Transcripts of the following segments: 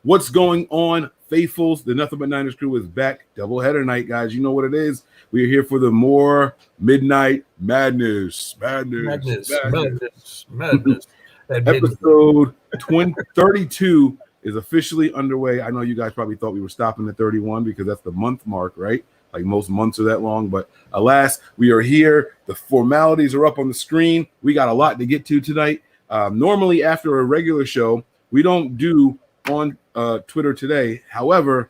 What's going on, faithfuls? The Nothing But Niners crew is back. Doubleheader night, guys. You know what it is. We are here for the more midnight madness. Episode 32 is officially underway. I know you guys probably thought we were stopping at 31 because that's the month mark, right? Like most months are that long, but alas, we are here. The formalities are up on the screen. We got a lot to get to tonight. Normally, after a regular show, we don't do on Twitter today. However,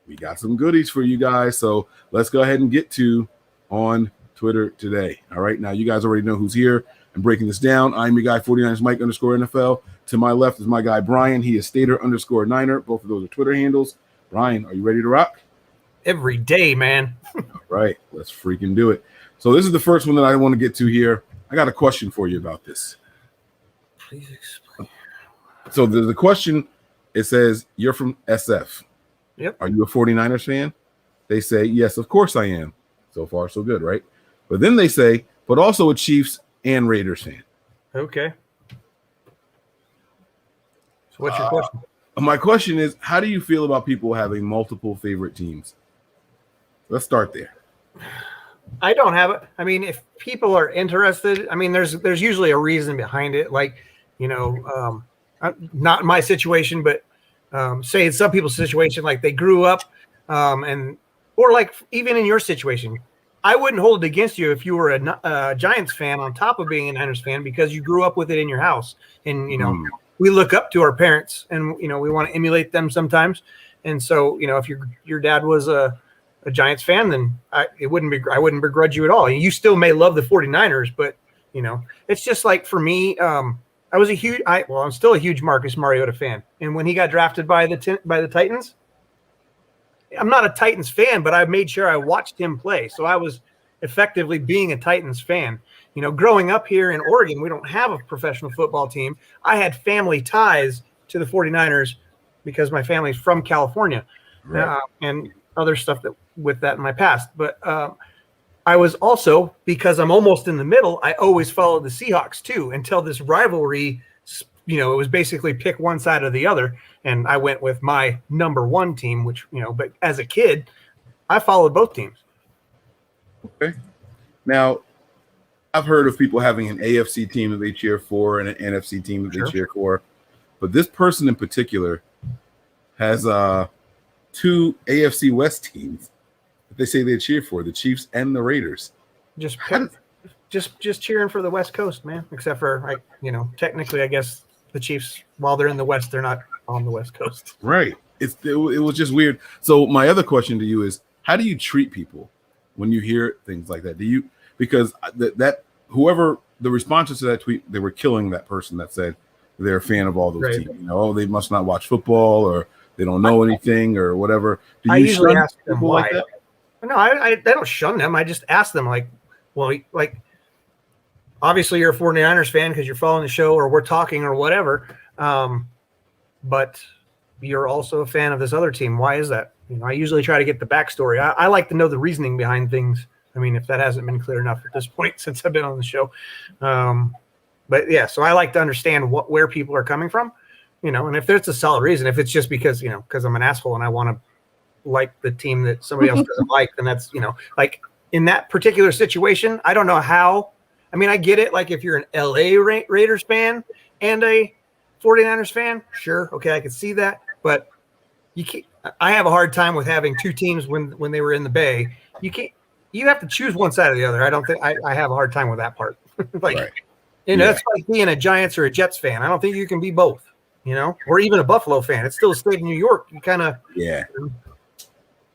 we got some goodies for you guys, so let's go ahead and get to on Twitter today. All right, now you guys already know who's here and breaking this down. I'm your guy, 49ers Mike _NFL. To my left is my guy, Brian. He is Stater _Niner. Both of those are Twitter handles. Brian, are you ready to rock? Every day, man. All right, let's freaking do it. So this is the first one that I want to get to here. I got a question for you about this. Please explain. So the question, it says, you're from SF. Yep. Are you a 49ers fan? They say, yes, of course I am. So far, so good, right? But then they say, but also a Chiefs and Raiders fan. Okay. So what's your question? My question is, how do you feel about people having multiple favorite teams? Let's start there. I don't have it. I mean, if people are interested, I mean, there's usually a reason behind it. Like, you know, not my situation, but say in some people's situation, like they grew up or like even in your situation, I wouldn't hold it against you if you were a Giants fan on top of being a Niners fan because you grew up with it in your house. And, you know, we look up to our parents and, you know, we want to emulate them sometimes. And so, you know, if your dad was a Giants fan, then I wouldn't begrudge you at all. You still may love the 49ers, but, you know, it's just like for me, I'm still a huge Marcus Mariota fan. And when he got drafted by the Titans, I'm not a Titans fan, but I made sure I watched him play. So I was effectively being a Titans fan. You know, growing up here in Oregon, we don't have a professional football team. I had family ties to the 49ers because my family's from California, right. And other stuff with that in my past. But I was also, because I'm almost in the middle, I always followed the Seahawks too until this rivalry, you know, it was basically pick one side or the other. And I went with my number one team, which, you know, but as a kid, I followed both teams. Okay. Now, I've heard of people having an AFC team that they cheer for and an NFC team that they cheer for. But this person in particular has two AFC West teams that they say they cheer for, the Chiefs and the Raiders. Just cheering for the West Coast, man. Except for, like, you know, technically, I guess the Chiefs, while they're in the West, they're not on the West Coast. Right. It was just weird. So my other question to you is, how do you treat people when you hear things like that? Because that whoever the responses to that tweet, they were killing that person that said they're a fan of all those teams. You know, oh, they must not watch football or they don't know anything or whatever. Do you I usually ask them why. Like that? No, I don't shun them. I just ask them, like, well, like, obviously you're a 49ers fan because you're following the show or we're talking or whatever. But you're also a fan of this other team. Why is that? You know, I usually try to get the backstory. I like to know the reasoning behind things. I mean, if that hasn't been clear enough at this point since I've been on the show. But yeah, so I like to understand where people are coming from, you know, and if there's a solid reason, if it's just because, you know, because I'm an asshole and I want to like the team that somebody else doesn't like, then that's, you know, like in that particular situation, I don't know how. I mean, I get it. Like if you're an LA Raiders fan and a 49ers fan, sure. Okay. I can see that, but you can't, I have a hard time with having two teams when they were in the Bay. You have to choose one side or the other. I don't think I have a hard time with that part. Like, right. You know, that's like being a Giants or a Jets fan. I don't think you can be both, you know, or even a Buffalo fan. It's still a state of New York. You kind of,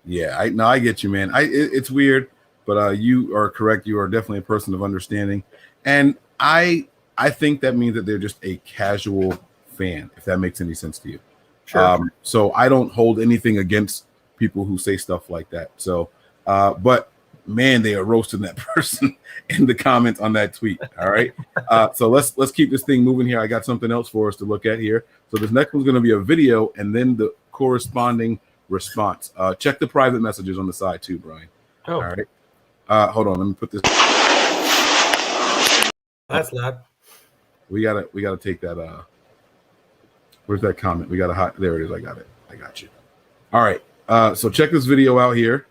Yeah, I get you, man. It's weird, but you are correct. You are definitely a person of understanding, and I think that means that they're just a casual fan, if that makes any sense to you. Sure. So I don't hold anything against people who say stuff like that. So, but man, they are roasting that person in the comments on that tweet. All right. So let's keep this thing moving here. I got something else for us to look at here. So this next one's going to be a video and then the corresponding response. Check the private messages on the side too, Brian. Oh. All right. Hold on. Let me put this. That's loud. We gotta take that. Where's that comment? We got a hot. There it is. I got it. I got you. All right. So check this video out here.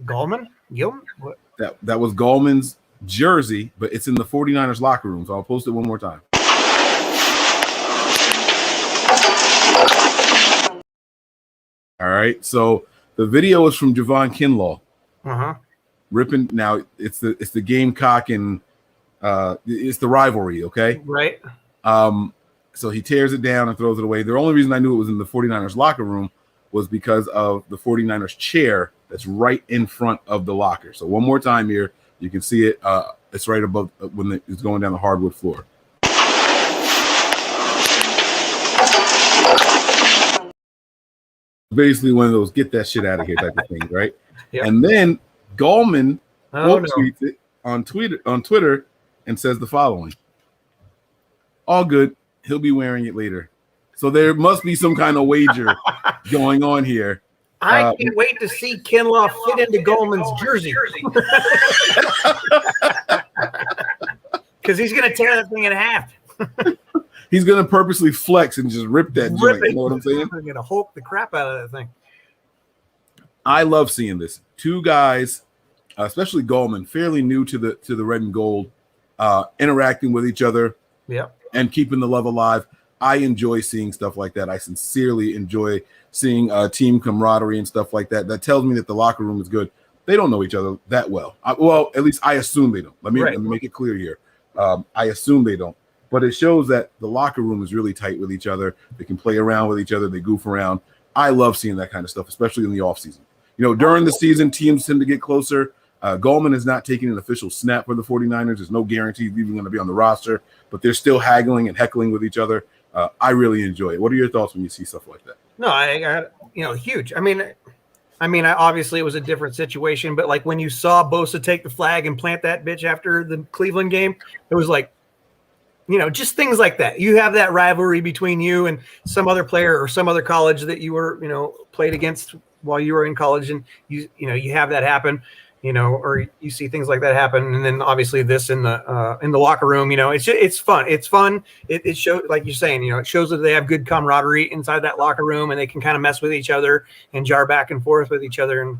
Gallman? Gilman? What? That was Gallman's jersey, but it's in the 49ers locker room. So I'll post it one more time. All right. So the video is from Javon Kinlaw. Ripping now. It's the Gamecock and it's the rivalry. Okay. Right. So he tears it down and throws it away. The only reason I knew it was in the 49ers locker room was because of the 49ers chair that's right in front of the locker. So one more time here, you can see it. It's right above when it's going down the hardwood floor. Basically one of those get that shit out of here type of things, right? Yep. And then Gallman tweets it on Twitter and says the following. All good. He'll be wearing it later. So there must be some kind of wager going on here. I can't wait to see Kinlaw fit into Gallman's jersey. Because he's going to tear that thing in half. He's going to purposely flex and just rip that joint. You know what I'm saying? He's going to Hulk the crap out of that thing. I love seeing this. Two guys, especially Gallman, fairly new to the red and gold, interacting with each other. Yeah. And keeping the love alive. I enjoy seeing stuff like that. I sincerely enjoy seeing team camaraderie and stuff like that. That tells me that the locker room is good. They don't know each other that well. Well, at least I assume they don't. Let me make it clear here. I assume they don't. But it shows that the locker room is really tight with each other. They can play around with each other. They goof around. I love seeing that kind of stuff, especially in the offseason. You know, during the season, teams tend to get closer. Gallman is not taking an official snap for the 49ers. There's no guarantee he's even going to be on the roster, but they're still haggling and heckling with each other. I really enjoy it. What are your thoughts when you see stuff like that? No, I huge. I mean, obviously it was a different situation, but like when you saw Bosa take the flag and plant that bitch after the Cleveland game, it was like, just things like that. You have that rivalry between you and some other player or some other college that you were, played against while you were in college, and you have that happen. Or you see things like that happen, and then obviously this in the locker room, it's fun. It's fun. It shows, like you're saying, it shows that they have good camaraderie inside that locker room, and they can kind of mess with each other and jar back and forth with each other, and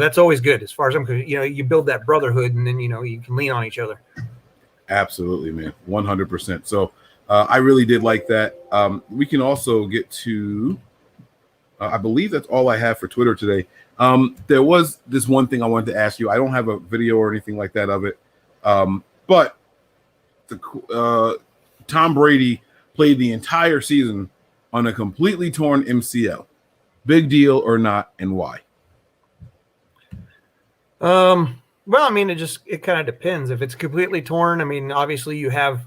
that's always good as far as I'm concerned. You build that brotherhood, and then you can lean on each other. Absolutely, man, 100%. So I really did like that. We can also get to. I believe that's all I have for Twitter today. There was this one thing I wanted to ask you. I don't have a video or anything like that of it. But Tom Brady played the entire season on a completely torn MCL. Big deal or not, and why? Well, I mean, it kind of depends. If it's completely torn, I mean, obviously you have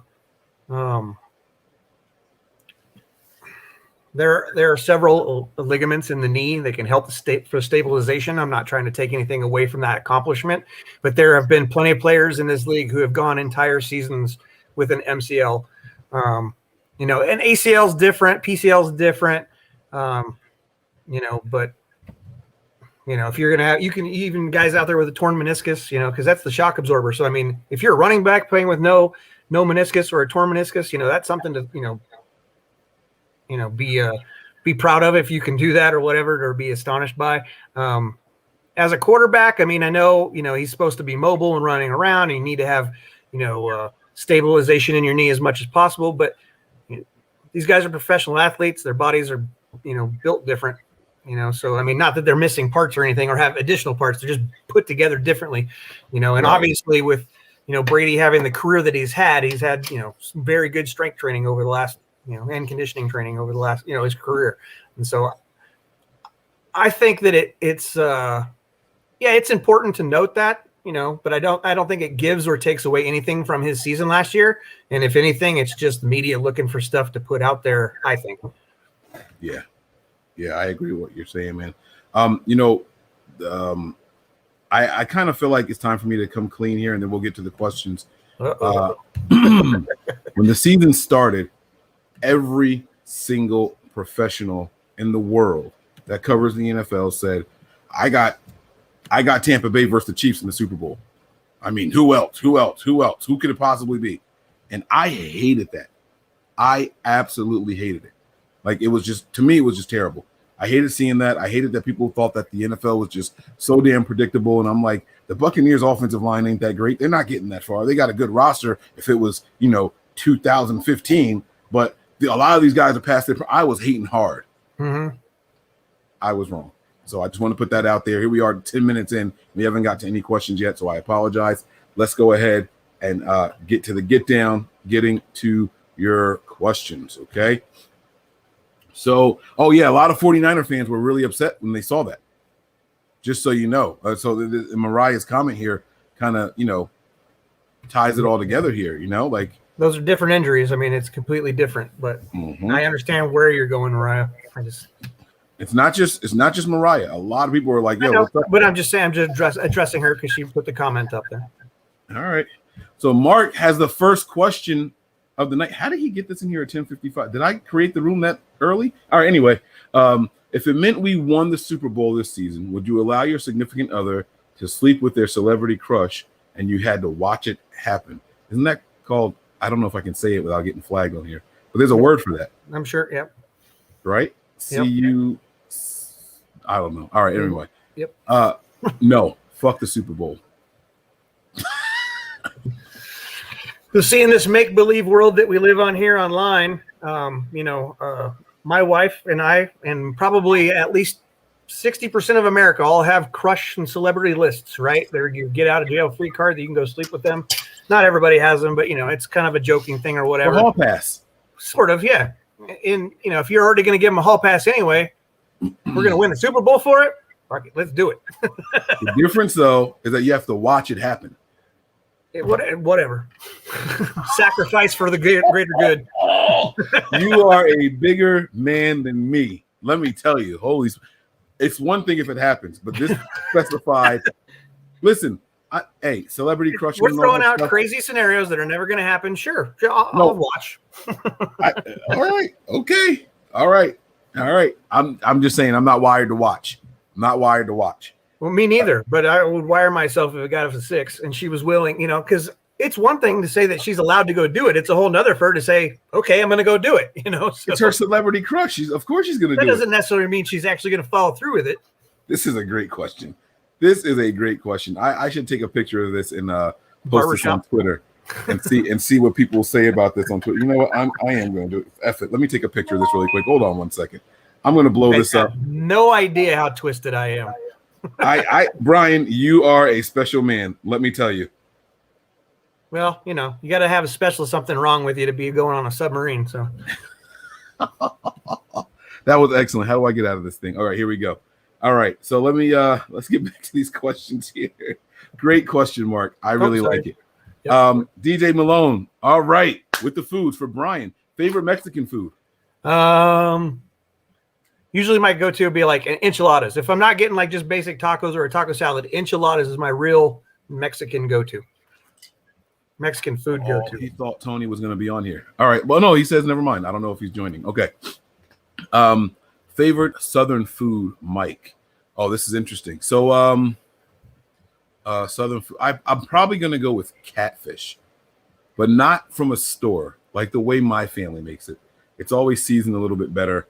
There are several ligaments in the knee that can help for stabilization. I'm not trying to take anything away from that accomplishment, but there have been plenty of players in this league who have gone entire seasons with an MCL. And ACL is different, PCL is different, but if you're gonna have, you can even guys out there with a torn meniscus, because that's the shock absorber. So I mean, if you're a running back playing with no meniscus or a torn meniscus, that's something to be proud of if you can do that or whatever, or be astonished by. As a quarterback, I mean, I know, he's supposed to be mobile and running around, and you need to have, stabilization in your knee as much as possible. But these guys are professional athletes. Their bodies are, built different, so, I mean, not that they're missing parts or anything or have additional parts. They're just put together differently, and obviously with, Brady having the career that he's had, some very good strength training over the last, and conditioning training over the last, his career. And so I think that it's important to note that, but I don't think it gives or takes away anything from his season last year. And if anything, it's just media looking for stuff to put out there, I think. Yeah. Yeah, I agree with what you're saying, man. I kind of feel like it's time for me to come clean here, and then we'll get to the questions. When the season started, every single professional in the world that covers the NFL said, I got Tampa Bay versus the Chiefs in the Super Bowl. I mean, who else? Who else? Who else? Who could it possibly be? And I hated that. I absolutely hated it. Like, it was just, to me, it was just terrible. I hated seeing that. I hated that people thought that the NFL was just so damn predictable. And I'm like, the Buccaneers offensive line ain't that great. They're not getting that far. They got a good roster if it was, 2015. But a lot of these guys are past their, I was hating hard. Mm-hmm. I was wrong. So I just want to put that out there. Here we are 10 minutes in. We haven't got to any questions yet, so I apologize. Let's go ahead and get to the get down, getting to your questions, okay? So, a lot of 49er fans were really upset when they saw that. Just so you know. Mariah's comment here kind of, ties it all together here, like. Those are different injuries. I mean, it's completely different, but I understand where you're going, Mariah. It's not just Mariah. A lot of people are like, yo, what's up? But I'm just saying, I'm just addressing her because she put the comment up there. All right. So Mark has the first question of the night. How did he get this in here at 10:55? Did I create the room that early? All right. Anyway, if it meant we won the Super Bowl this season, would you allow your significant other to sleep with their celebrity crush and you had to watch it happen? Isn't that called? I don't know if I can say it without getting flagged on here, but there's a word for that. I'm sure. Yep. Right. Yep. I don't know. All right. Anyway. Yep. No. Fuck the Super Bowl. So seeing this make-believe world that we live on here online, my wife and I, and probably at least 60% of America all have crush and celebrity lists, right? They're your get out of jail free card that you can go sleep with them. Not everybody has them, but it's kind of a joking thing or whatever. A hall pass. Sort of, yeah. And if you're already going to give them a hall pass anyway, we're going to win the Super Bowl for it. Fuck it, let's do it. The difference, though, is that you have to watch it happen. Whatever. Sacrifice for the greater good. You are a bigger man than me. Let me tell you. It's one thing if it happens, but this specified. Listen, celebrity crush. We're throwing out crazy scenarios that are never going to happen. Sure, I'll watch. All right. Okay. All right. I'm just saying I'm not wired to watch. Well, me neither, but I would wire myself if it got up to 6 and she was willing, because it's one thing to say that she's allowed to go do it. It's a whole nother for her to say, okay, I'm going to go do it. So, it's her celebrity crush. Of course she's going to do it. That doesn't necessarily mean she's actually going to follow through with it. This is a great question. I should take a picture of this and post this on Twitter and see what people say about this on Twitter. You know what? I am going to do it. F it. Let me take a picture of this really quick. Hold on 1 second. I'm going to blow this up. No idea how twisted I am. Brian, you are a special man. Let me tell you. Well, you got to have a special something wrong with you to be going on a submarine. So that was excellent. How do I get out of this thing? All right, here we go. All right, so let's get back to these questions here. Great question, Mark. I really like it. Yep. DJ Malone. All right, with the foods for Brian. Favorite Mexican food? Usually my go-to would be like enchiladas. If I'm not getting like just basic tacos or a taco salad, enchiladas is my real Mexican go-to. Mexican food go-to. He thought Tony was going to be on here. All right. Well, no, he says never mind. I don't know if he's joining. Okay. Favorite Southern food, Mike. Oh, this is interesting. So, Southern food. I'm probably going to go with catfish, but not from a store, like the way my family makes it. It's always seasoned a little bit better.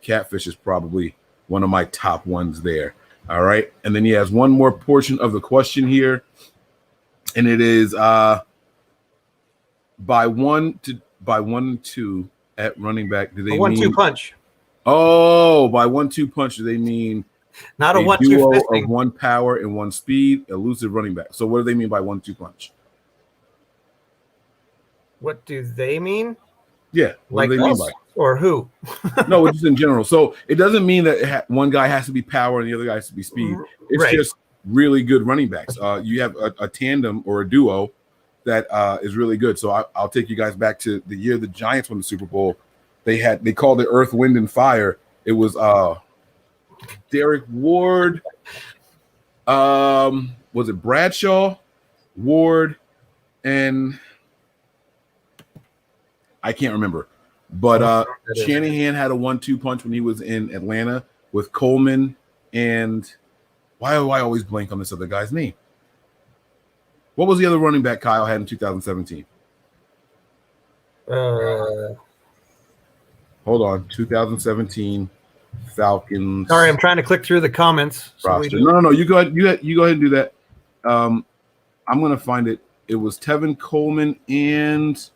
Catfish is probably one of my top ones there. All right. And then he has one more portion of the question here. And it is by 1-2 at running back. Do they mean 1-2 punch? Oh, by 1-2 punch, do they mean not a 1-2 duo fisting? Of one power and one speed, elusive running back? So what do they mean by 1-2 punch? What do they mean? Yeah, what do they mean by it? Or who? No, just in general. So it doesn't mean that one guy has to be power and the other guy has to be speed. It's just really good running backs. You have a tandem or a duo that is really good. So I'll take you guys back to the year the Giants won the Super Bowl. They called it Earth, Wind, and Fire. It was Derek Ward. Was it Bradshaw, Ward, and I can't remember. But Shanahan had a 1-2 punch when he was in Atlanta with Coleman and why do I always blank on this other guy's name? What was the other running back Kyle had in 2017? Hold on, 2017 Falcons. Sorry, I'm trying to click through the comments. Roster. No. You go ahead. You go ahead and do that. I'm gonna find it. It was Tevin Coleman and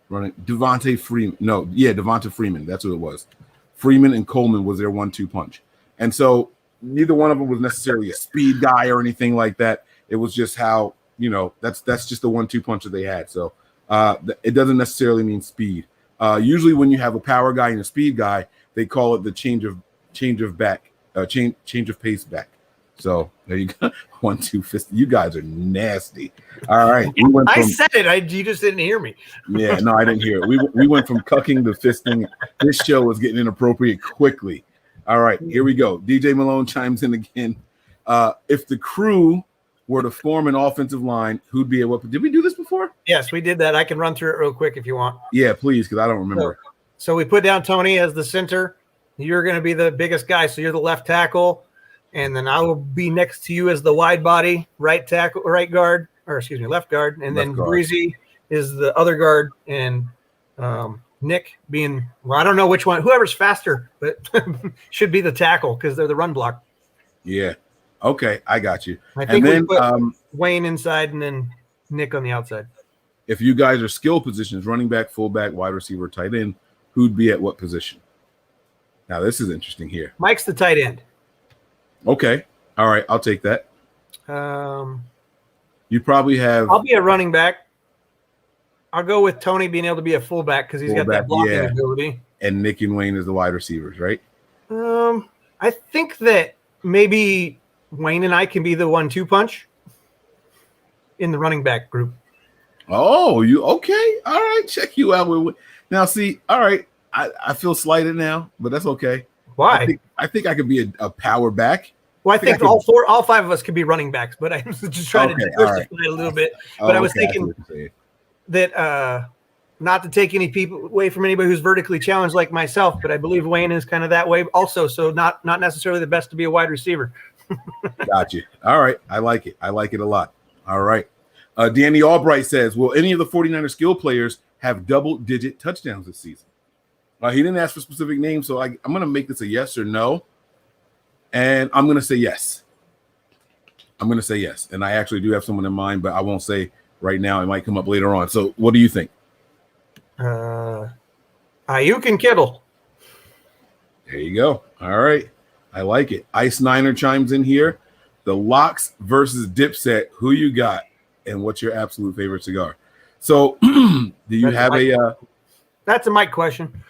running Devontae Freeman. No, yeah, Devonta Freeman. That's what it was. Freeman and Coleman was their 1-2 punch. And so neither one of them was necessarily a speed guy or anything like that. It was just how, that's just the 1-2 punch that they had. So it doesn't necessarily mean speed. Usually when you have a power guy and a speed guy, they call it the change of pace back. So there you go. 1-2 fist. You guys are nasty. All right. I said it. You just didn't hear me. Yeah, no, I didn't hear it. We went from cucking to fisting. This show was getting inappropriate quickly. All right, here we go. DJ Malone chimes in again. If the crew were to form an offensive line, who'd be at what? Did we do this before? Yes, we did that. I can run through it real quick if you want. Yeah, please, because I don't remember. So we put down Tony as the center. You're going to be the biggest guy, so you're the left tackle. And then I will be next to you as the wide body, left guard. And then Breezie is the other guard. And Nick being, I don't know which one, whoever's faster, but should be the tackle because they're the run block. Yeah. Okay. I got you. I think we put Wayne inside and then Nick on the outside. If you guys are skill positions, running back, fullback, wide receiver, tight end, who'd be at what position? Now, this is interesting here. Mike's the tight end. Okay. All right. I'll take that. You probably have. I'll be a running back. I'll go with Tony being able to be a fullback because he's got that blocking ability. And Nick and Wayne as the wide receivers, right? I think that maybe Wayne and I can be the 1-2 punch in the running back group. Oh, you okay? All right. Check you out. Now, see, all right. I feel slighted now, but that's okay. Why? I think I could be a power back. Well, I think all five of us could be running backs, but I was just trying to diversify it a little bit. But I was thinking that not to take any people away from anybody who's vertically challenged like myself, but I believe Wayne is kind of that way also. So not necessarily the best to be a wide receiver. Got you. All right. I like it. I like it a lot. All right. Danny Albright says, will any of the 49ers skill players have double-digit touchdowns this season? He didn't ask for specific names, so I'm going to make this a yes or no. And I'm going to say yes. And I actually do have someone in mind, but I won't say right now. It might come up later on. So what do you think? Ayuk and Kittle. There you go. All right. I like it. Ice Niner chimes in here. The Locks versus Dipset. Who you got? And what's your absolute favorite cigar? So do you have that's a Mike question.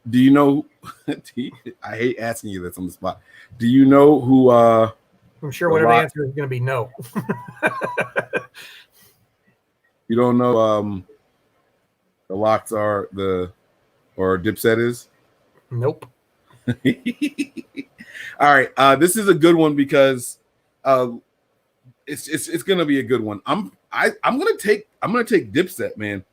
Do you know? I hate asking you this on the spot. Do you know who? I'm sure whatever the answer is going to be no. You don't know the Locks are or Dipset is? Nope. All right. This is a good one because it's going to be a good one. I'm going to take Dipset, man.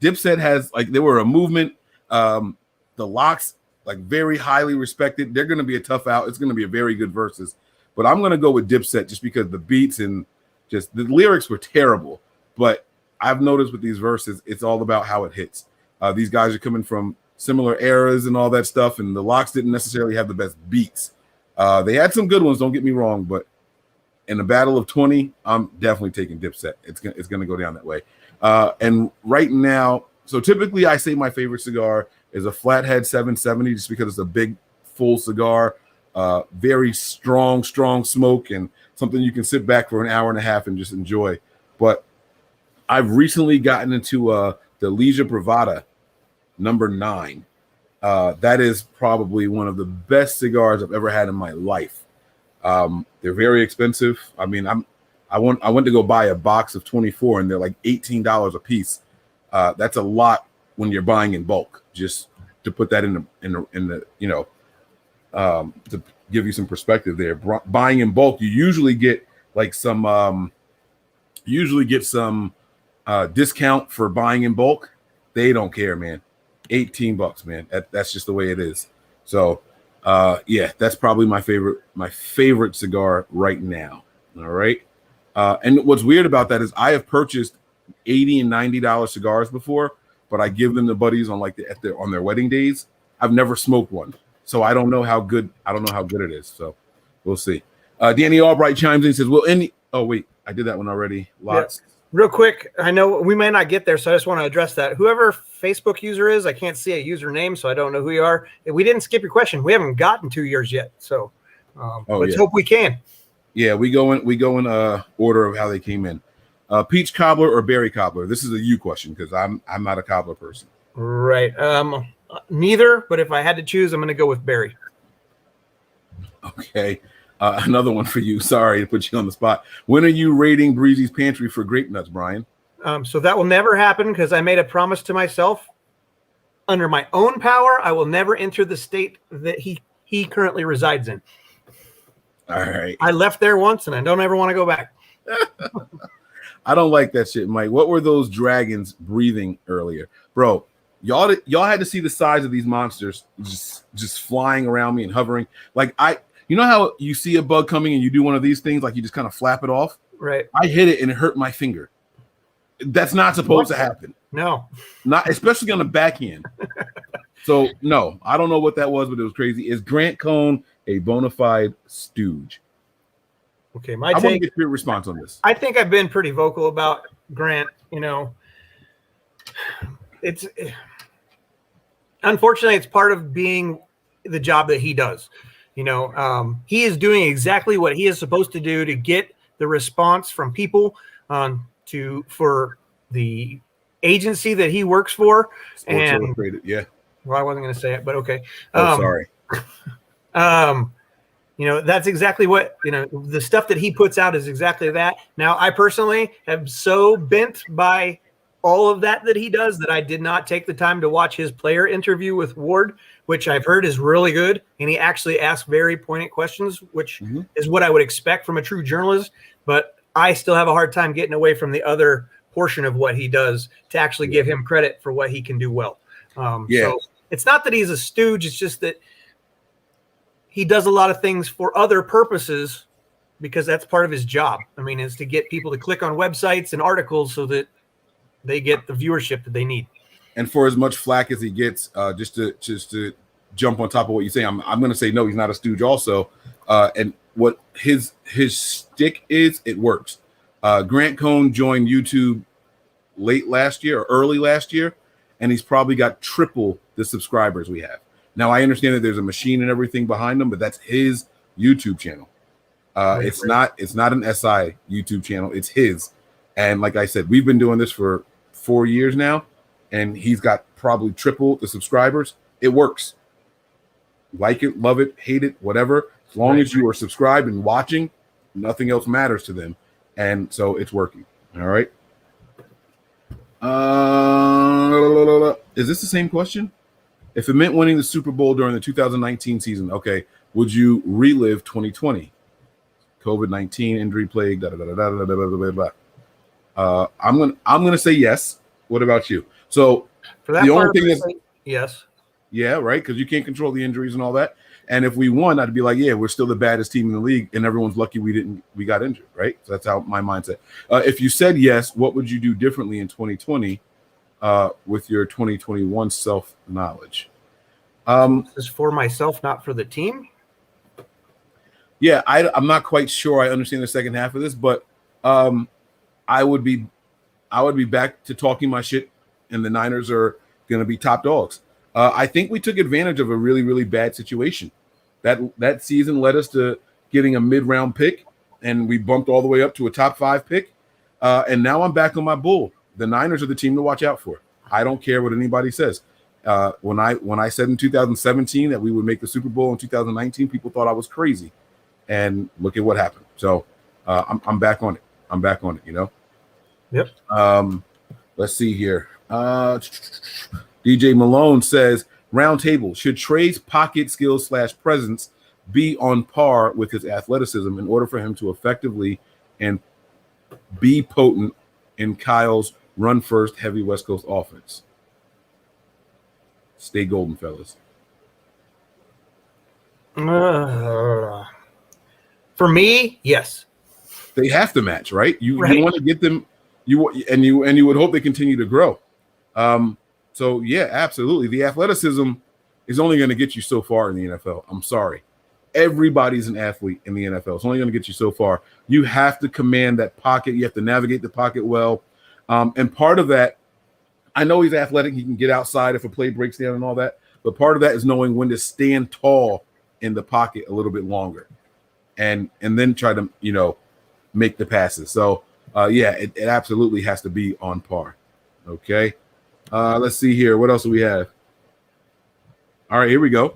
Dipset has they were a movement. The Locks, very highly respected. They're going to be a tough out. It's going to be a very good versus. But I'm going to go with Dipset just because the beats and just the lyrics were terrible. But I've noticed with these verses, it's all about how it hits. These guys are coming from similar eras and all that stuff, and the Locks didn't necessarily have the best beats. They had some good ones, don't get me wrong, but in the battle of 20, I'm definitely taking Dipset. It's going to go down that way. And right now, so typically I say my favorite cigar is a Flathead 770 just because it's a big, full cigar, very strong smoke, and something you can sit back for an hour and a half and just enjoy. But I've recently gotten into the Leisure Bravada number 9. That is probably one of the best cigars I've ever had in my life. They're very expensive. I mean, I went to go buy a box of 24, and they're like $18 a piece. That's a lot when you're buying in bulk. Just to put that in the to give you some perspective there. Buying in bulk, you usually get some discount for buying in bulk. They don't care, man. $18, man. That's just the way it is. So, yeah, that's probably my favorite cigar right now. All right. And what's weird about that is I have purchased $80 and $90 cigars before, but I give them to buddies on on their wedding days. I've never smoked one, so I don't know how good it is. So we'll see. Danny Albright chimes in and says, "Will any?" Oh wait, I did that one already. Lots. Yeah. Real quick, I know we may not get there, so I just want to address that. Whoever Facebook user is, I can't see a username, so I don't know who you are. We didn't skip your question. We haven't gotten 2 years yet, so let's hope we can. Yeah, we go in order of how they came in. Peach cobbler or berry cobbler? This is a you question because I'm not a cobbler person. Right. Neither, but if I had to choose, I'm going to go with berry. Okay. Another one for you. Sorry to put you on the spot. When are you raiding Breezie's pantry for grape nuts, Brian? So that will never happen because I made a promise to myself. Under my own power, I will never enter the state that he currently resides in. All right. I left there once, and I don't ever want to go back. I don't like that shit, Mike. What were those dragons breathing earlier, bro? Y'all had to see the size of these monsters just flying around me and hovering. Like you know how you see a bug coming and you do one of these things, like you just kind of flap it off. Right. I hit it and it hurt my finger. That's not supposed to happen. No. Not especially on the backhand. So no, I don't know what that was, but it was crazy. Is Grant Cohn a Bonafide Stooge? Okay, I want to get your response on this. I think I've been pretty vocal about Grant. You know, unfortunately it's part of being the job that he does. You know, he is doing exactly what he is supposed to do to get the response from people for the agency that he works for. Sports Illustrated, yeah. Well, I wasn't going to say it, but okay. Sorry. You know, that's exactly what, you know, the stuff that he puts out is exactly that. Now, I personally am so bent by all of that he does that I did not take the time to watch his player interview with Ward, which I've heard is really good. And he actually asked very poignant questions, which is what I would expect from a true journalist. But I still have a hard time getting away from the other portion of what he does to actually give him credit for what he can do well. So it's not that he's a stooge. It's just that he does a lot of things for other purposes because that's part of his job. I mean, is to get people to click on websites and articles so that they get the viewership that they need. And for as much flack as he gets, just to jump on top of what you say, I'm going to say no, he's not a stooge also. And what his stick is, it works. Grant Cohn joined YouTube late last year or early last year, and he's probably got triple the subscribers we have. Now, I understand that there's a machine and everything behind him, but that's his YouTube channel. It's not an SI YouTube channel. It's his. And like I said, we've been doing this for 4 years now, and he's got probably triple the subscribers. It works. Like it, love it, hate it, whatever. As long as you are subscribed and watching, nothing else matters to them. And so it's working. All right. Is this the same question? If it meant winning the Super Bowl during the 2019 season, okay, would you relive 2020? COVID-19 injury plague. I'm gonna say yes. What about you? So for that, the only thing is yes. Yeah, right. Because you can't control the injuries and all that. And if we won, I'd be like, yeah, we're still the baddest team in the league, and everyone's lucky we got injured, right? So that's how my mindset. If you said yes, what would you do differently in 2020 with your 2021 self-knowledge? This is for myself, not for the team. Yeah, I'm not quite sure I understand the second half of this, but I would be back to talking my shit, and the Niners are going to be top dogs. I think we took advantage of a really, really bad situation. That season led us to getting a mid-round pick, and we bumped all the way up to a top 5 pick. And now I'm back on my bull. The Niners are the team to watch out for. I don't care what anybody says. When I said in 2017 that we would make the Super Bowl in 2019, people thought I was crazy. And look at what happened. So I'm back on it. I'm back on it, you know? Yep. Let's see here. DJ Malone says, round table, should Trey's pocket skills / presence be on par with his athleticism in order for him to effectively and be potent in Kyle's run first heavy West Coast offense? Stay golden, fellas. For me, yes. they have to match, right? You want to get them, you would hope they continue to grow. So yeah, absolutely. The athleticism is only going to get you so far in the NFL. I'm sorry. Everybody's an athlete in the NFL. It's only going to get you so far. You have to command that pocket. You have to navigate the pocket well. And part of that, I know he's athletic. He can get outside if a play breaks down and all that. But part of that is knowing when to stand tall in the pocket a little bit longer and then try to, make the passes. So, it absolutely has to be on par. Okay. Let's see here. What else do we have? All right, here we go.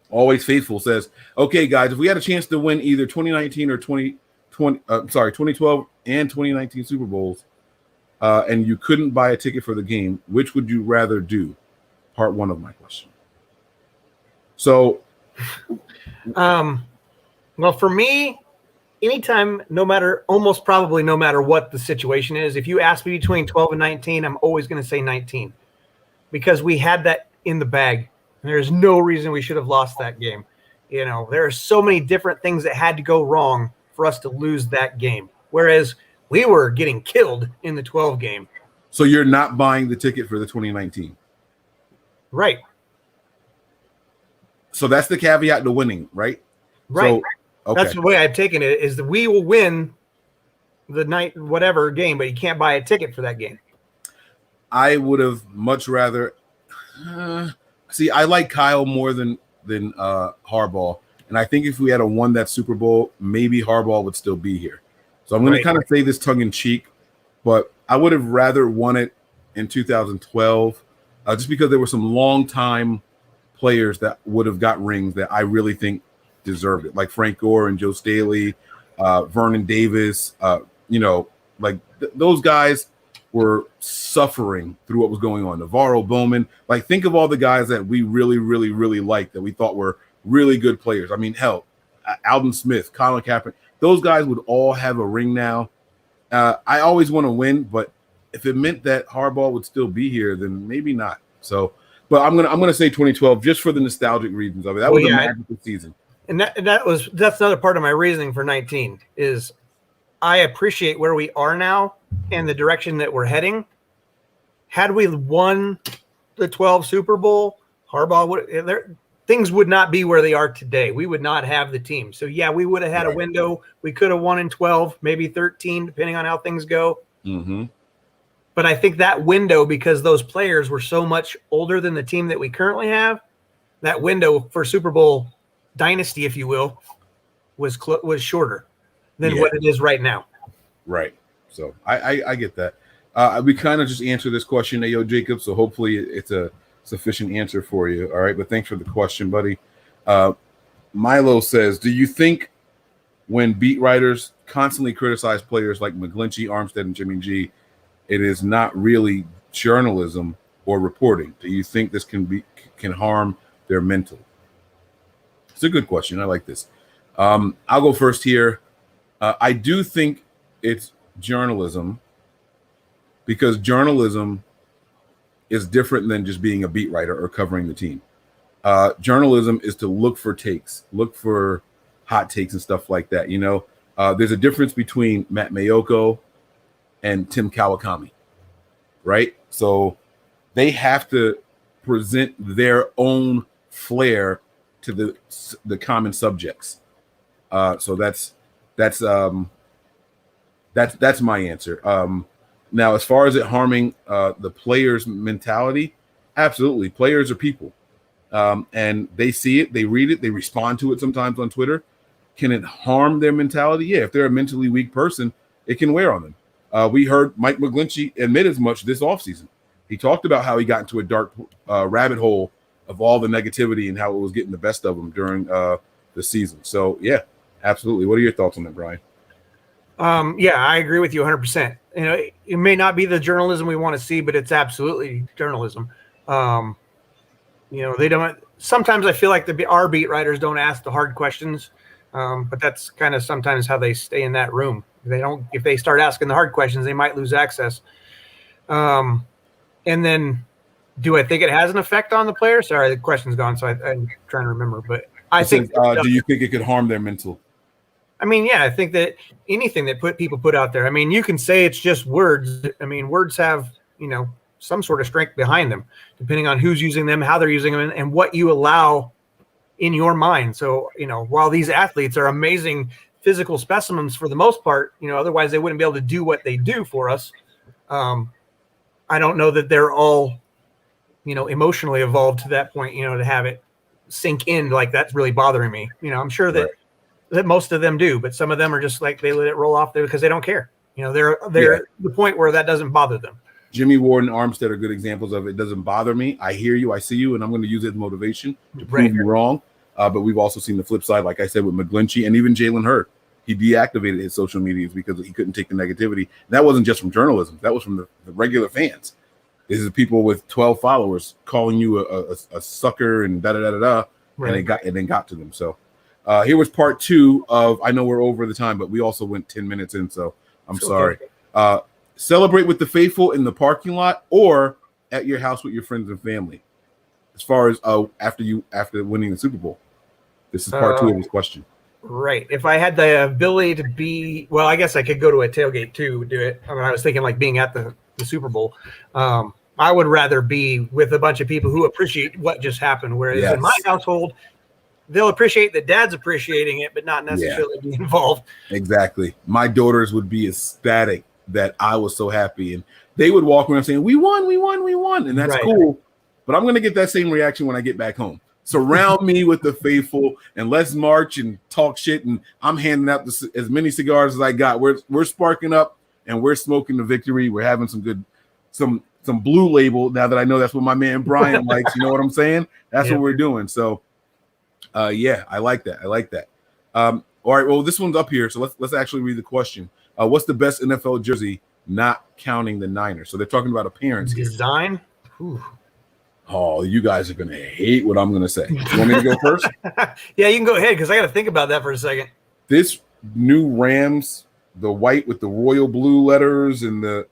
Always Faithful says, okay, guys, if we had a chance to win either 2019 or 2012 and 2019 Super Bowls, and you couldn't buy a ticket for the game, which would you rather do? Part one of my question. So, well, for me, anytime, almost probably no matter what the situation is, if you ask me between 12 and 19, I'm always going to say 19 because we had that in the bag. And there's no reason we should have lost that game. There are so many different things that had to go wrong for us to lose that game. Whereas we were getting killed in the 12 game. So you're not buying the ticket for the 2019? Right. So that's the caveat to winning, right? Right. So, okay. That's the way I've taken it, is that we will win the night whatever game, but you can't buy a ticket for that game. I would have much rather see, I like Kyle more than Harbaugh. And I think if we had won that Super Bowl, maybe Harbaugh would still be here. So I'm going to kind of say this tongue in cheek, but I would have rather won it in 2012 just because there were some long-time players that would have got rings that I really think deserved it, like Frank Gore and Joe Staley, Vernon Davis. Those guys were suffering through what was going on. Navarro Bowman. Like, think of all the guys that we really, really, really liked that we thought were really good players. I mean, hell, Alden Smith, Colin Kaepernick. Those guys would all have a ring now. I always want to win, but if it meant that Harbaugh would still be here, then maybe not. So, but I'm gonna say 2012 just for the nostalgic reasons of it. That was a magical season. And that's another part of my reasoning for 19 is I appreciate where we are now and the direction that we're heading. Had we won the 12 Super Bowl, Harbaugh things would not be where they are today. We would not have the team. So yeah, we would have had a window. We could have won in 12, maybe 13, depending on how things go. Mm-hmm. But I think that window, because those players were so much older than the team that we currently have, that window for Super Bowl dynasty, if you will, was shorter than what it is right now. Right. So I get that. We kind of just answered this question, Ayo Jacob. So hopefully it's a sufficient answer for you. All right. But thanks for the question, buddy. Milo says, do you think when beat writers constantly criticize players like McGlinchey, Armstead, and Jimmy G, it is not really journalism or reporting? Do you think this can harm their mental? It's a good question. I like this. I'll go first here. I do think it's journalism because journalism is different than just being a beat writer or covering the team. Journalism is to look for takes, look for hot takes and stuff like that. There's a difference between Matt Mayoko and Tim Kawakami, right? So they have to present their own flair to the common subjects. So that's my answer. Now, as far as it harming the players' mentality, absolutely. Players are people, and they see it, they read it, they respond to it sometimes on Twitter. Can it harm their mentality? Yeah, if they're a mentally weak person, it can wear on them. We heard Mike McGlinchey admit as much this offseason. He talked about how he got into a dark rabbit hole of all the negativity and how it was getting the best of him during the season. So, yeah, absolutely. What are your thoughts on that, Brian? Yeah, I agree with you 100%. It may not be the journalism we want to see, but it's absolutely journalism. They don't. Sometimes I feel like our beat writers don't ask the hard questions, but that's kind of sometimes how they stay in that room. If they start asking the hard questions, they might lose access. And then, do I think it has an effect on the player? Sorry, the question's gone, so I'm trying to remember. But I think. Do you think it could harm their mental? I mean, yeah, I think that anything that people put out there, I mean, you can say it's just words. I mean, words have, some sort of strength behind them, depending on who's using them, how they're using them, and what you allow in your mind. So, while these athletes are amazing physical specimens for the most part, otherwise they wouldn't be able to do what they do for us. I don't know that they're all, emotionally evolved to that point, to have it sink in like that's really bothering me. I'm sure that most of them do, but some of them are just like they let it roll off there because they don't care. They're at the point where that doesn't bother them. Jimmy Ward and Armstead are good examples of it doesn't bother me. I hear you, I see you, and I'm going to use it as motivation to prove you wrong. But we've also seen the flip side, like I said, with McGlinchey and even Jalen Hurd. He deactivated his social medias because he couldn't take the negativity. That wasn't just from journalism. That was from the regular fans. This is people with 12 followers calling you a sucker and da-da-da-da-da, and it then got to them. So here was part 2 of, I know we're over the time, but we also went 10 minutes in, so I'm sorry. Celebrate with the faithful in the parking lot or at your house with your friends and family. As far as after winning the Super Bowl. This is part 2 of his question. Right. If I had the ability to be, well, I guess I could go to a tailgate too, do it. I mean, I was thinking like being at the Super Bowl. I would rather be with a bunch of people who appreciate what just happened. Whereas in my household, they'll appreciate that dad's appreciating it, but not necessarily be involved. Exactly. My daughters would be ecstatic that I was so happy. And they would walk around saying, we won. And that's cool. But I'm going to get that same reaction when I get back home. Surround me with the faithful and let's march and talk shit. And I'm handing out as many cigars as I got. We're sparking up and we're smoking the victory. We're having some Blue Label now that I know that's what my man Brian likes. You know what I'm saying? That's what we're doing. So, I like that. All right. Well, this one's up here. So let's actually read the question. What's the best NFL jersey, not counting the Niners? So they're talking about appearance here. Design? Whew. Oh, you guys are going to hate what I'm going to say. You want me to go first? Yeah, you can go ahead because I got to think about that for a second. This new Rams, the white with the royal blue letters and the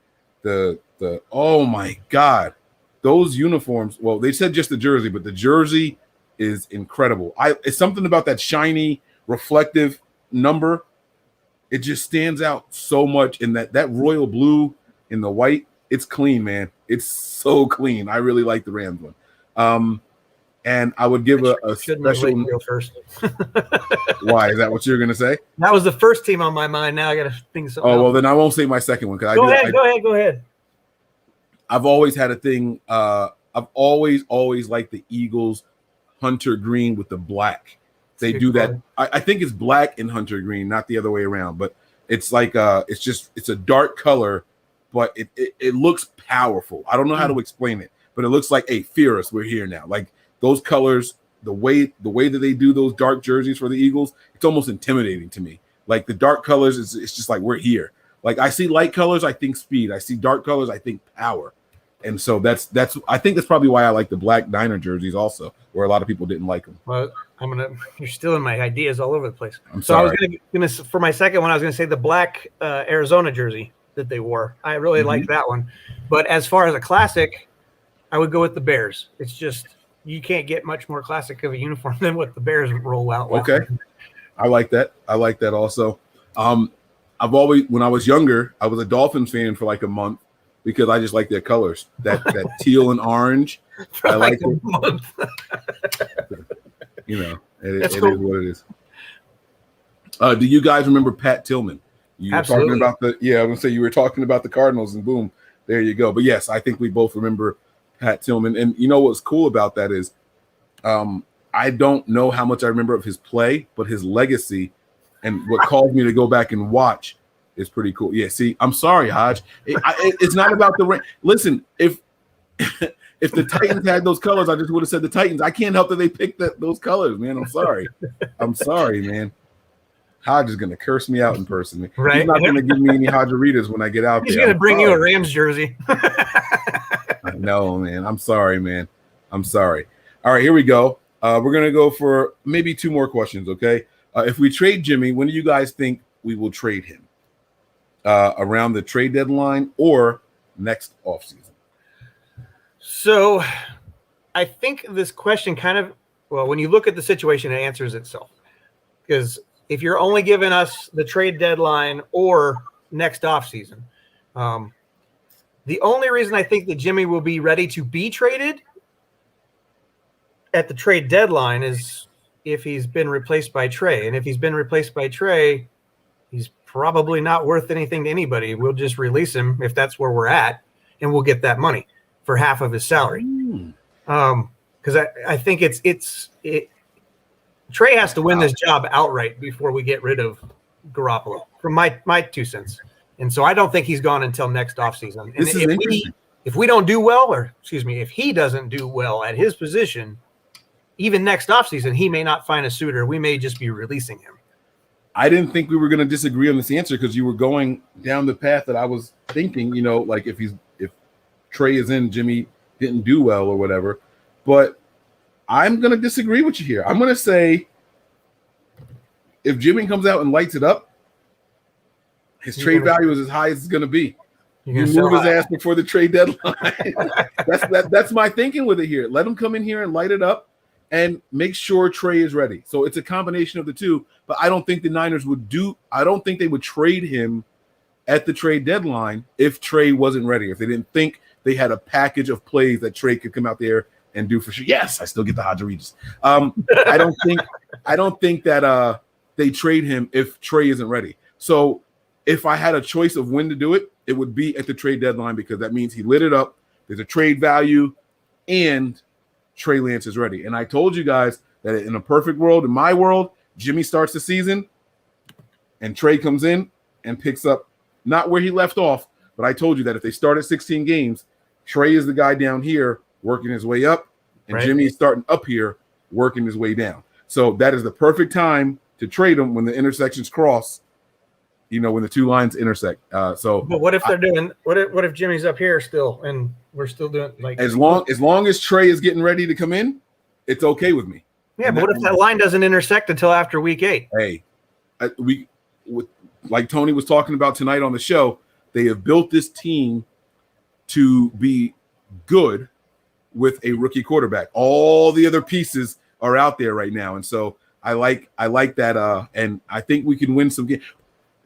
oh my God, those uniforms. Well, they said just the jersey, but the jersey is incredible. It's something about that shiny, reflective number. It just stands out so much in that royal blue in the white. It's clean, man. It's so clean. I really like the Rams one. And I would give a special first. Why? Is that what you're gonna say? That was the first team on my mind. Now I gotta think something. Oh, well, then I won't say my second one because go ahead. I've always had a thing. I've always liked the Eagles hunter green with the black. They do that. I think it's black and hunter green, not the other way around. But it's like it's a dark color, but it looks powerful. I don't know how to explain it, but it looks like, hey, fear us, we're here now. Like those colors, the way that they do those dark jerseys for the Eagles, it's almost intimidating to me. Like the dark colors, it's just like we're here. Like I see light colors, I think speed. I see dark colors, I think power. And so that's I think that's probably why I like the black Niner jerseys also, where a lot of people didn't like them. Well, you're stealing my ideas all over the place. I'm sorry. I was gonna for my second one, I was gonna say the black Arizona jersey that they wore. I really like that one. But as far as a classic, I would go with the Bears. It's just you can't get much more classic of a uniform than what the Bears roll out with. Okay. I like that. Also. I've always, when I was younger, I was a Dolphins fan for like a month because I just like their colors. That teal and orange. I like it. Month. It is what it is. Do you guys remember Pat Tillman? You Absolutely. were talking about I was gonna say you were talking about the Cardinals, and boom, there you go. But yes, I think we both remember Pat Tillman. And you know what's cool about that is, I don't know how much I remember of his play, but his legacy and what caused me to go back and watch is pretty cool. Yeah, see, I'm sorry, Hodge. It's not about the listen. If the Titans had those colors, I just would have said the Titans. I can't help that they picked those colors, man. I'm sorry, man. Hodge is gonna curse me out in person. Right. He's not gonna give me any Hodgeritas when I get out there. He's gonna bring you a Rams jersey. I know, man. I'm sorry, man. I'm sorry. All right, here we go. We're gonna go for maybe 2 more questions, okay? If we trade Jimmy, when do you guys think we will trade him? Around the trade deadline or next offseason? So I think this question when you look at the situation, it answers itself. Because if you're only giving us the trade deadline or next offseason. The only reason I think that Jimmy will be ready to be traded at the trade deadline is if he's been replaced by Trey. And if he's been replaced by Trey, he's probably not worth anything to anybody. We'll just release him if that's where we're at, and we'll get that money for half of his salary. Because I think Trey has to win this job outright before we get rid of Garoppolo, from my 2 cents. And so I don't think he's gone until next offseason. And if we don't do well, if he doesn't do well at his position, even next offseason, he may not find a suitor. We may just be releasing him. I didn't think we were going to disagree on this answer because you were going down the path that I was thinking, like if Trey is in, Jimmy didn't do well or whatever. But I'm going to disagree with you here. I'm going to say if Jimmy comes out and lights it up, his trade value is as high as it's going to be. You move his ass before the trade deadline. That's my thinking with it here. Let him come in here and light it up and make sure Trey is ready. So it's a combination of the two, but I don't think the Niners I don't think they would trade him at the trade deadline if Trey wasn't ready, if they didn't think they had a package of plays that Trey could come out there and do for sure. Yes, I still get the Hodge Regis. I don't think that they trade him if Trey isn't ready. So if I had a choice of when to do it, it would be at the trade deadline because that means he lit it up. There's a trade value, and Trey Lance is ready. And I told you guys that in a perfect world, in my world, Jimmy starts the season, and Trey comes in and picks up not where he left off, but I told you that if they start at 16 games, Trey is the guy down here working his way up, and Jimmy is starting up here working his way down. So that is the perfect time to trade him when the intersections cross. When the two lines intersect. But what if they're doing? What if Jimmy's up here still, and we're still doing like as long as Trey is getting ready to come in, it's okay with me. Yeah, but what if that line doesn't intersect until after week 8? Hey, like Tony was talking about tonight on the show, they have built this team to be good with a rookie quarterback. All the other pieces are out there right now, and so I like that. And I think we can win some games.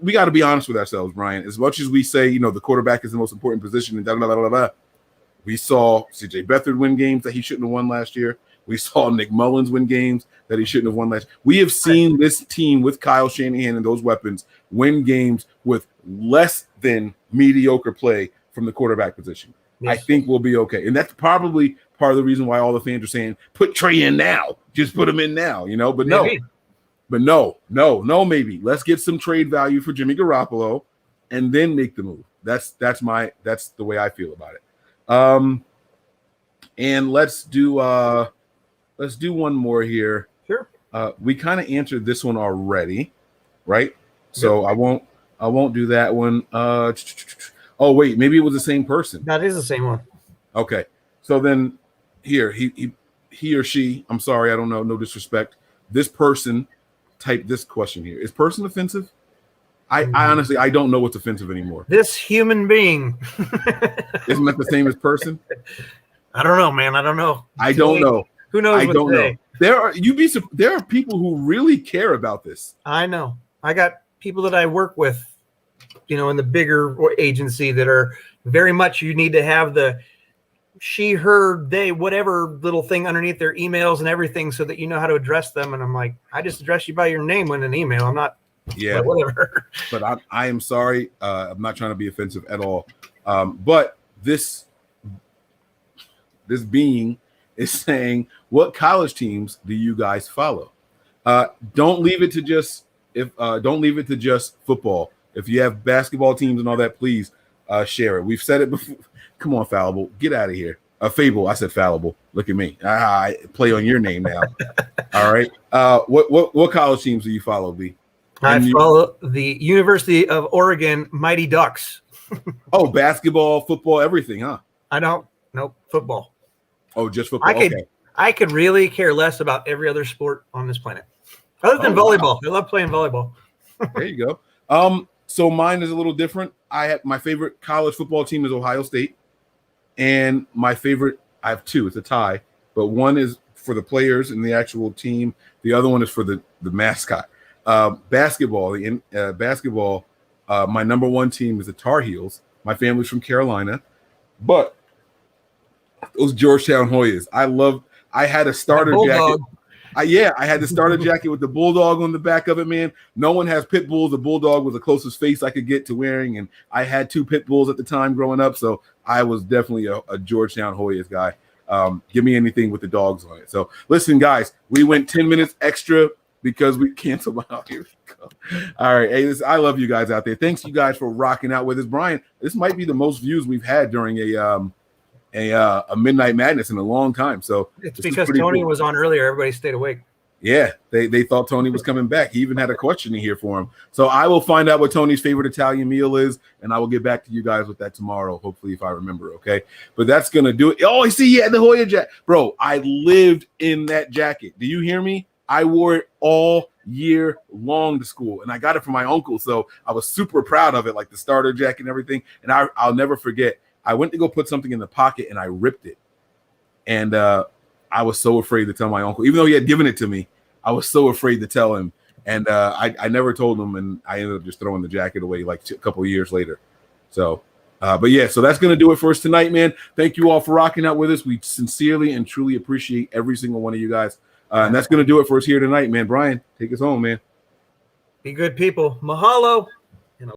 We got to be honest with ourselves, Brian. As much as we say, the quarterback is the most important position, and we saw CJ Beathard win games that he shouldn't have won last year. We saw Nick Mullins win games that he shouldn't have won last year. We have seen this team with Kyle Shanahan and those weapons win games with less than mediocre play from the quarterback position. Yes. I think we'll be okay. And that's probably part of the reason why all the fans are saying, put Trey in now. Just put him in now, but maybe. No, maybe. Let's get some trade value for Jimmy Garoppolo and then make the move. That's the way I feel about it. And let's do one more here. Sure. We kind of answered this one already, right? So I won't do that one. Oh wait, maybe it was the same person. That is the same one. Okay. So then here he or she, I'm sorry, I don't know, no disrespect. This person type this question here. Is person offensive? I honestly, I don't know what's offensive anymore. This human being. Isn't that the same as person? I don't know, man. I don't know. I don't know. Who knows? I don't know. There are people who really care about this. I know. I got people that I work with, in the bigger agency that are very much, you need to have the she, her, they, whatever little thing underneath their emails and everything so that you know how to address them. And I'm like, I just address you by your name in an email. I'm not, whatever. But I am sorry. I'm not trying to be offensive at all. But this being is saying, what college teams do you guys follow? Don't leave it to just football. If you have basketball teams and all that, please share it. We've said it before. Come on, Fallible. Get out of here. Fable. I said Fallible. Look at me. I play on your name now. All right. What college teams do you follow, B? I follow the University of Oregon Mighty Ducks. Oh, basketball, football, everything, huh? I don't. Nope. Football. Oh, just football. I could really care less about every other sport on this planet, other than volleyball. Wow. I love playing volleyball. There you go. So mine is a little different. My favorite college football team is Ohio State. And my favorite, I have two. It's a tie, but one is for the players and the actual team. The other one is for the mascot. Basketball. My number one team is the Tar Heels. My family's from Carolina, but those Georgetown Hoyas. I had a starter jacket. I had the starter jacket with the bulldog on the back of it, man. No one has pit bulls. The bulldog was the closest face I could get to wearing, and I had 2 pit bulls at the time growing up, so I was definitely a Georgetown Hoyas guy. Give me anything with the dogs on it. So listen, guys, we went 10 minutes extra because we canceled out. Here we go. All right, hey, I love you guys out there. Thanks you guys for rocking out with us, Brian. This might be the most views we've had during a Midnight Madness in a long time. So it's because Tony was on earlier. Everybody stayed awake. Yeah, they thought Tony was coming back. He even had a question in here for him. So I will find out what Tony's favorite Italian meal is, and I will get back to you guys with that tomorrow, hopefully, if I remember, okay? But that's going to do it. Oh, I see you had the Hoya jacket. Bro, I lived in that jacket. Do you hear me? I wore it all year long to school, and I got it from my uncle, so I was super proud of it, like the starter jacket and everything. And I'll never forget, I went to go put something in the pocket, and I ripped it. And I was so afraid to tell my uncle, even though he had given it to me. I was so afraid to tell him, and I never told him, and I ended up just throwing the jacket away like a couple of years later. So, but yeah, so that's going to do it for us tonight, man. Thank you all for rocking out with us. We sincerely and truly appreciate every single one of you guys. And that's going to do it for us here tonight, man. Brian, take us home, man. Be good people. Mahalo.